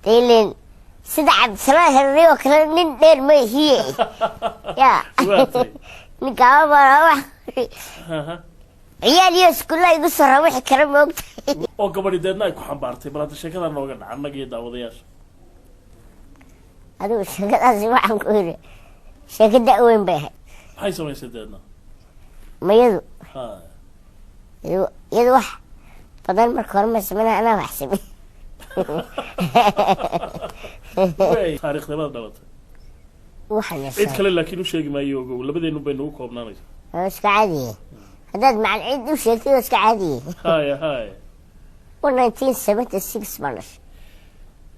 تيلين سيدا عبد السلام هالريو كلا نين دير ما هي يا نكابا روح عيال يس كلها يقص روح كلام وقت oo gabadhideedna ay ku xambaartay bal hadda sheekada nooga dhaca annaga iyo daawadayaasha adigu sheekadaasi waxaan ku yiri sheekada weyn bay ahayd maxay samaysay deedna mayadu ha iyadu wax badan marka hore ma sameynaa anaa wax samey way taariikhda la dhalatay waxaan cid kale laakiin u sheegi maayo ogow labadeenu baynu u koobnaanaysaa iska caadiye haddaad macal cid u sheegtay iska caadiye haya 1976 baan dhashay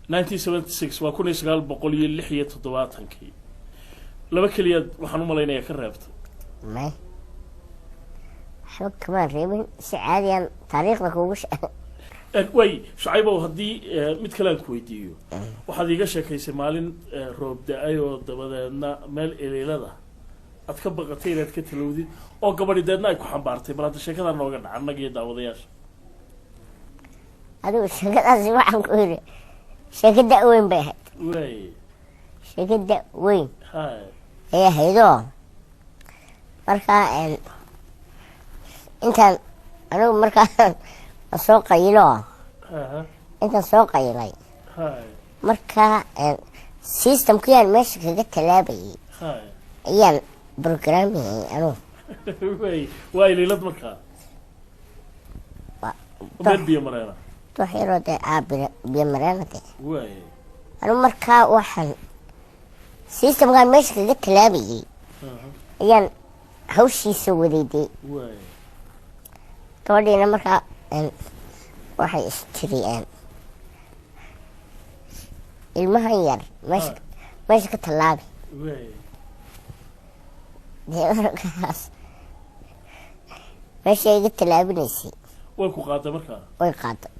1976 waa 1976 laba keliyaad waxaan u malaynayaa ka reebtay may waxba kamaan reebin si caadiyaan taariikhda kuugu way Shucaybow haddii mid kale aan ku weydiiyo waxaad iiga sheekaysay maalin roob da'ay oo dabadeedna meel eleelada aad ka baqatay inaad ka talowdid oo gabadhideedna ay ku xambaartay bal hadda sheekada nooga dhaca annaga iyo daawadayaasha adigu sheekadaasi waxaan ku yiri sheekada weyn bay ahayd way sheekada weyn hay ay ahaydoo markaa intaan anigu markaa soo qaylo intaan soo qaylay markaa systemkiyaan meesha kaga talaabayay ayaan programmiyay anigu waa ililad markaa meel biyo mareena waxyaroo dee biyo mareena dee anigu markaa waxaan systemkaan meesha kaga talaabayay ayaan hawshiisa waday dee gabadhiina markaa waxay istiriyeen ilmahan yar meesha ka tallaabi dee markaas meesha iga tallaabinaysay way ku qaaday markaa way qaaday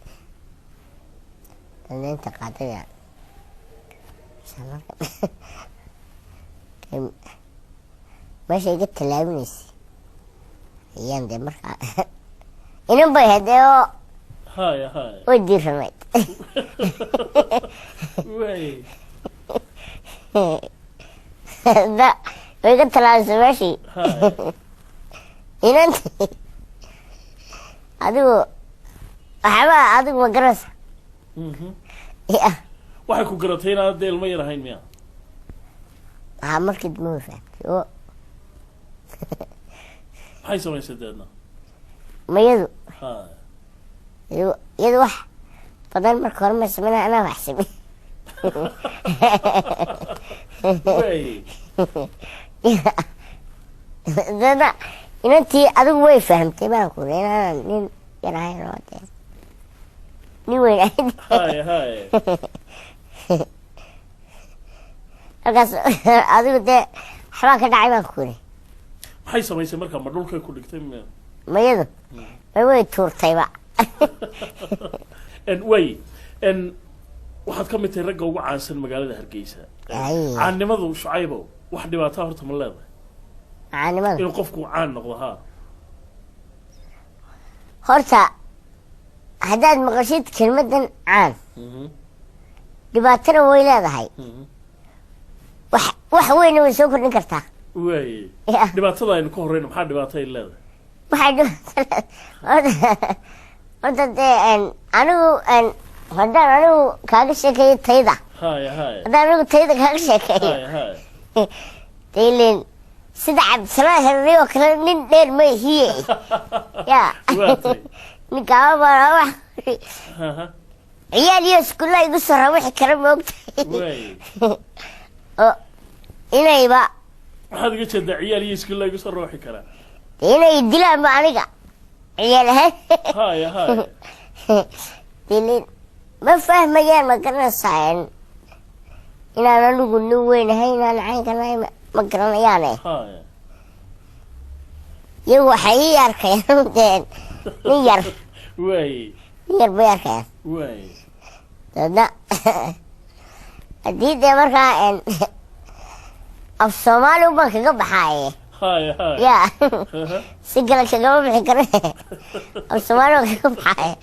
daneynta qaadayaan meesha iga tallaabinaysay ayaan dee markaa inan bay hadee oo haya way diiramayd way ka talaabisay meeshii inantii adigu waxba adigu ma garanaysa waxay ku garatay inaad dee ilmo yar ahayn miya waxaa markii dambe way fahamtay oo maxay samaysay deedna mayadu iyadu wax badan marka hore ma sameynaa anaa wax samey dada inantii adigu way fahamtay baan ku ri inaanan nin yar ahayn oo dee nin weyn ahayd halkaas adigu dee waxbaa ka dhacay baan ku ri maxay samaysay markaa ma dhulkay ku dhigtay mayadu way tuurtayba way waxaad ka mid tahay ragga ugu caansan magaalada Hargeysa caannimadu Shucaybow wax dhibaato horta ma leedahay caannimadu inuu qofku caan noqdo horta haddaad maqashid kelmadan caan dhibaatana way leedahay wax weyna way soo kordhin kartaa way dhibaatada aynu ka horreyno maxaa dhibaato ay leedahay horta dee anigu haddaan anigu kaaga sheekeeyo tayda haddaan anigu tayda kaaga sheekeeyo taylen sida cabdisalaam helleriyo kala nin dheer ma hiye ya ninkaaba wax ciyaal iyo iskuulla igu soo rawaxi kara moogtahay oo inayba waxaad iga jeedaa ciyaal iyo iskuulla igu soo rawaxi kara inay dilaan ba aniga ciyaal ahaan dilin ma fahmayaan ma garanaysaa inaan anigu nin weyn ahay inaan caynkanahay ma garanayaane iyagu waxay ii arkayaan dee nin yar bay arkayaan dada haddii dee markaa af soomaali ubaan kaga baxaaye ya si kale kagama bixi kare af soomaali baan kaga baxaaye